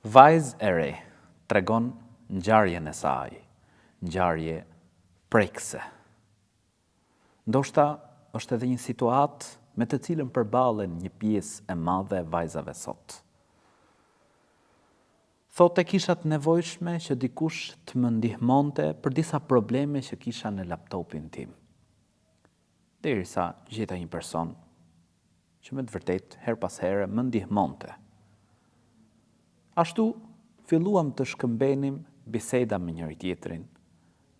Vajzë e re tregon ngjarjen e saj, ngjarje prekse. Ndoshta është edhe një situatë me të cilën përballen një pjesë e madhe e vajzave sot. Thotë kisha të nevojshme që dikush të më ndihmonte për disa probleme që kisha në laptopin tim. Derisa gjeta një person që me të vërtet her pas here më ndihmonte. Ashtu filluam të shkëmbenim biseda me njëri tjetrin,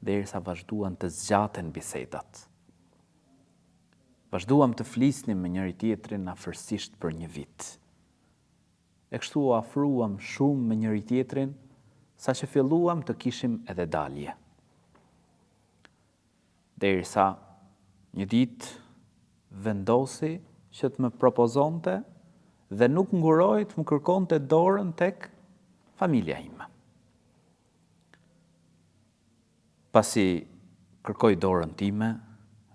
derisa vazhduan të zgjaten bisedat. Vazhduam të flisnim me njëri tjetrin afërsisht për një vit. E kështu u afruam shumë me njëri tjetrin, sa që filluam të kishim edhe dalje. Derisa një ditë vendosi që të më propozonte dhe nuk nguroi të më kërkonte dorën tek familja ime. Pasi kërkoi dorën time,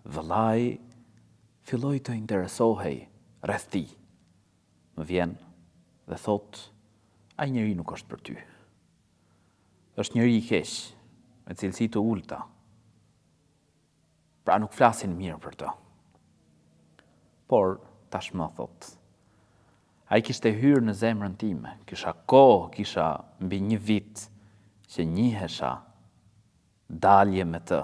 vëllai filloi të interesohej rreth tij. Më vjen dhe thot, ai njeri nuk është për ty. Është njeri i keq, me cilësi të ulta. Pra nuk flasin mirë për të. Por tashmë thot, ai kishte hyrë në zemrën time, kisha kohë, kisha mbi një vit që njihesha dalje me të.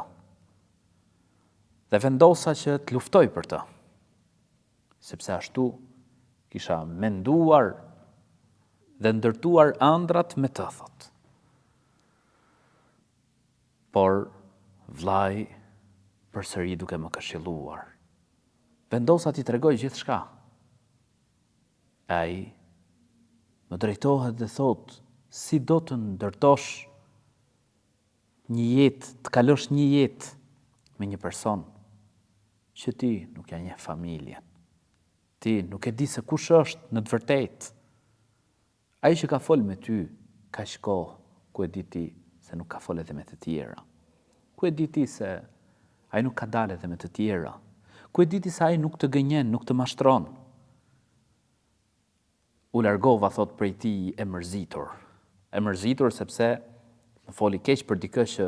Dhe vendosa që të luftoj për të, sepse ashtu kisha menduar dhe ndërtuar ëndrat me të, thot. Por vllai përsëri duke më këshilluar, vendosa t'i tregoj gjithçka. Ai më drejtohet dhe thot, si do të ndërtosh një jetë, të kalosh një jetë me një person që ti nuk ja njeh familjen. Ti nuk e di se kush është në të vërtetë. Ai që ka fol me ty kaq kohë, ku e di ti se nuk ka fol edhe me të tjera? Ku e di ti se ai nuk ka dalë edhe me të tjera? Ku e di ti se ai nuk të gënjen, nuk të mashtron? U largova, thot, prej tij e mërzitur. E mërzitur sepse më foli keq për dikë që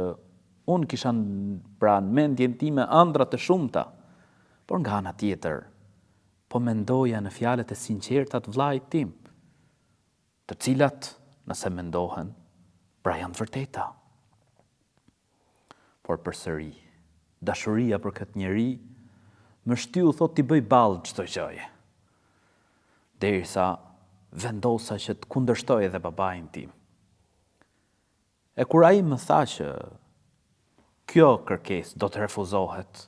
unë kisha pra në mendjen time ëndra të shumta, por nga ana tjetër, po mendoja në fjalët e sinqerta të vllait tim, të cilat, nëse mendohen, pra janë të vërteta. Por përsëri, dashuria për këtë njeri më shtyu, thot, t'i bëj ballë çdo gjëje. Derisa vendosa që të kundërshtoj edhe babain tim. E kur ai më tha që kjo kërkesë do të refuzohet,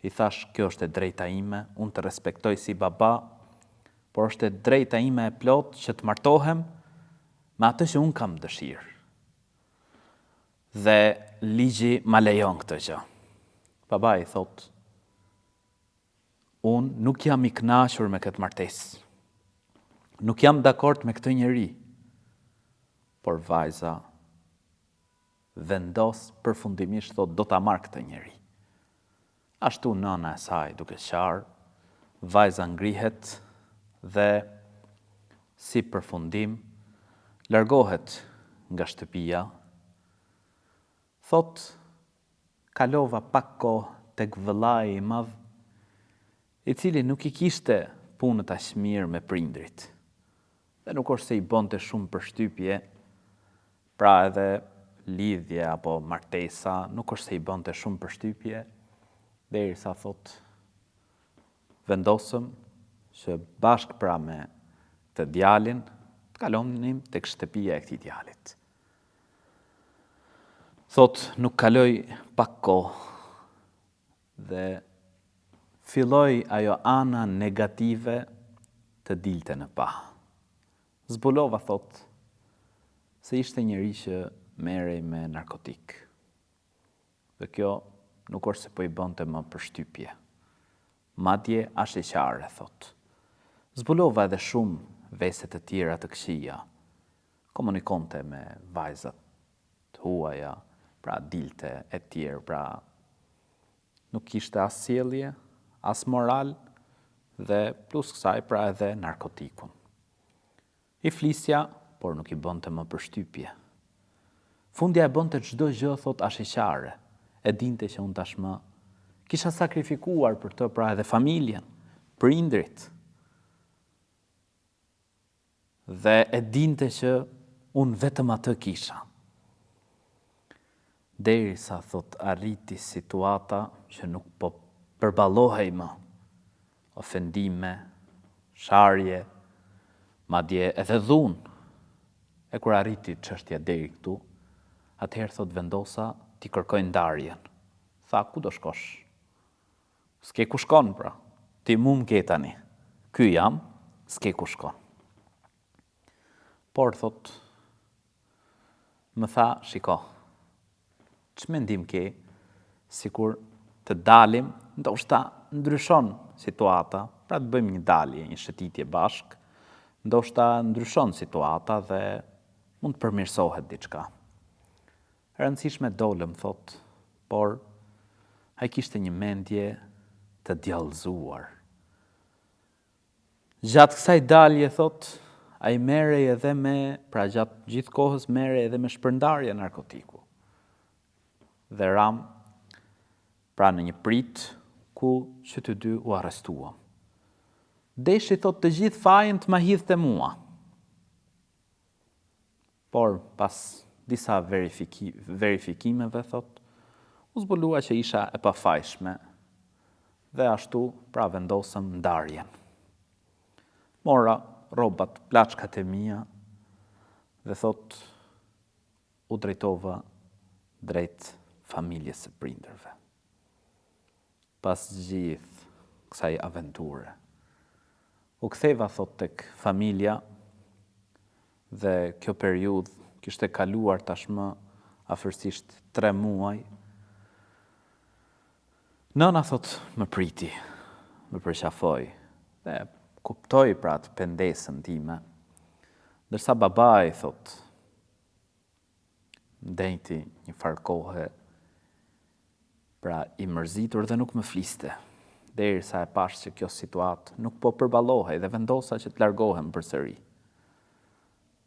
i thash, kjo është e drejta ime, unë të respektoj si baba, por është e drejta ime e plot që të martohem me atë që unë kam dëshirë. Dhe ligji ma lejon këtë gjë. Baba i thot, unë nuk jam i kënaqur me këtë martesë. Nuk jam dakord me këtë njeri, por vajza vendos përfundimisht, thot, do ta marr këtë njeri. Ashtu nëna e saj duke qarë, vajza ngrihet dhe si përfundim largohet nga shtëpia. Thot, kalova pak kohë tek vëllai i madh, i cili nuk i kishte punët aq mirë me prindrit. Dhe nuk është se i bonte shumë përshtypje, pra edhe lidhje apo martesa, nuk është se i bonte shumë përshtypje, derisa thot, vendosëm që bashkë pra me të djalin, të kalonim tek shtëpia e këtij djalit. Thot, nuk kaloi pak kohë dhe filloi ajo ana negative të dilte në pa. Zbulova, thot, se ishte njëri që merrej me narkotik. Dhe kjo nuk është se po i bënte më përshtypje. Madje as e qarë, thot. Zbulova edhe shumë vese të tjera të këqija. Komunikonte me vajzat të huaja, pra dilte e tjerë, pra nuk kishte as sjellje, as moral, dhe plus kësaj pra edhe narkotikun. I flisja por nuk i bënte më përshtypje. Fundja e bënte çdo gjë, thot, ashiqare. E dinte që unë tashmë kisha sakrifikuar për të, pra edhe familjen, prindrit. Dhe e dinte që unë vetëm atë kisha. Derisa, thot, arriti situata që nuk po përballohej më. Ofendime, sharje, madje edhe dhunë. E kur arriti çështja deri këtu, atëherë, thot, vendosa t'i kërkoj ndarjen. Tha, ku do shkosh? S'ke ku shkon, pra. Ti mu m'ke tani. Ky jam, s'ke ku shkon. Por, thot, më tha, shiko, ç'mendim ke, sikur të dalim, ndoshta ndryshon situata, pra të bëjmë një dalje, një shëtitje bashk, ndoshta ndryshon situata dhe mund të përmirësohet diçka. E rëndësishme dolëm, thot, por ai kishte një mendje të djallëzuar. Gjatë kësaj dalje, thot, ai merrej edhe me, pra gjatë gjithë kohës merrej edhe me shpërndarje narkotiku. Dhe ram, pra në një prit ku që të dy u arrestuam. Deshi, thot, të gjithë fajin të ma hidhte mua. Por pas disa verifikimeve, thot, u zbulua që isha e pafajshme dhe ashtu, pra vendosëm ndarjen. Mora rrobat, plaçkat e mia dhe, thot, u drejtova drejt familjes së prindërve. Pas gjithë kësaj aventure, u ktheva, thot, tek familja dhe kjo periudhë kishte kaluar tashmë afërsisht 3 muaj. Nëna, thot, më priti, më përqafoi dhe kuptoi, pra, të pendesën time, ndërsa babai, thot, ndejti një farë kohe, pra, i mërzitur dhe nuk më fliste, derisa e pash që kjo situatë nuk po përballohej dhe vendosa që të largohem përsëri.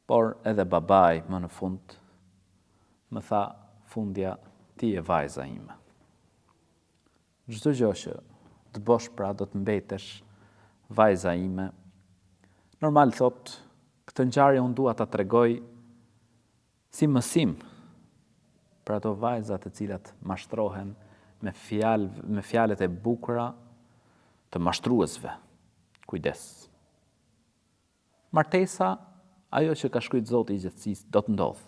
Por edhe babai më në fund më tha, fundja, ti e vajza ime. Çdo gjë që të bosh, pra, do të mbetesh vajza ime. Normal, thot, këtë ngjarje unë dua ta tregoj si mësim për ato vajza të cilat mashtrohen me fjalët e bukura të mashtruesve. Kujdes. Martesa, ajo që ka shkruajtur Zoti i gjithësisë, do të ndodhë.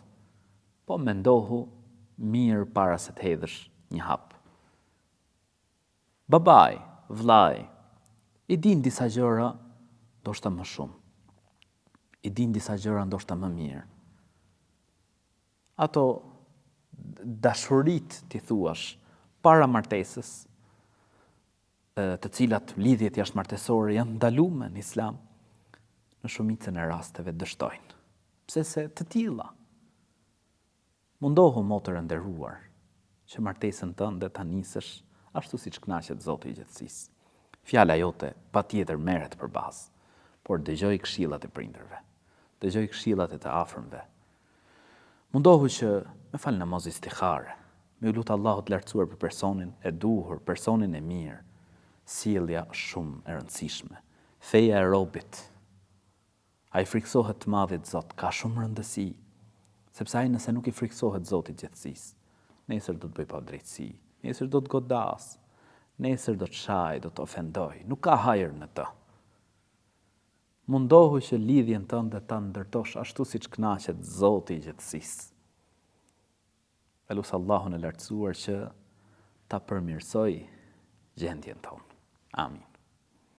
Po mendohu mirë para se të hedhësh një hap. Babai, vllai, i din disa gjëra, ndoshta më shumë. I din disa gjëra, ndoshta më mirë. Ato dashurit, ti thuash, para martesës, të cilat lidhjet jashtëmartesore janë ndaluar në Islam, në shumicën e rasteve dështojnë. Pse se të tilla. Mundohu, motër e nderuar, që martesën tënde ta nisësh ashtu siç kënaqet Zoti i gjithësisë. Fjala jote patjetër merret për bazë, por dëgjoj këshillat e prindërve, dëgjoj këshillat e të afërmve. Mundohu që me fal namaz istihare, me u lutë Allahut të lartësuar për personin e duhur, personin e mirë, sjellja shumë e rëndësishme. Feja e robit, ai friksohet të madhit Zot, ka shumë rëndësi, sepse ai nëse nuk i friksohet Zotit gjithësisë, nesër do të bëj padrejtësi, nesër do të godas, nesër do të shaj, do të ofendoj, nuk ka hajër në të. Mundohu që lidhjen tënde ta ndërtosh ashtu siç kënaqet Zoti i gjithësisë. Elus Allahun e lartësuar që ta përmirësoj gjendjen tonë. Amin.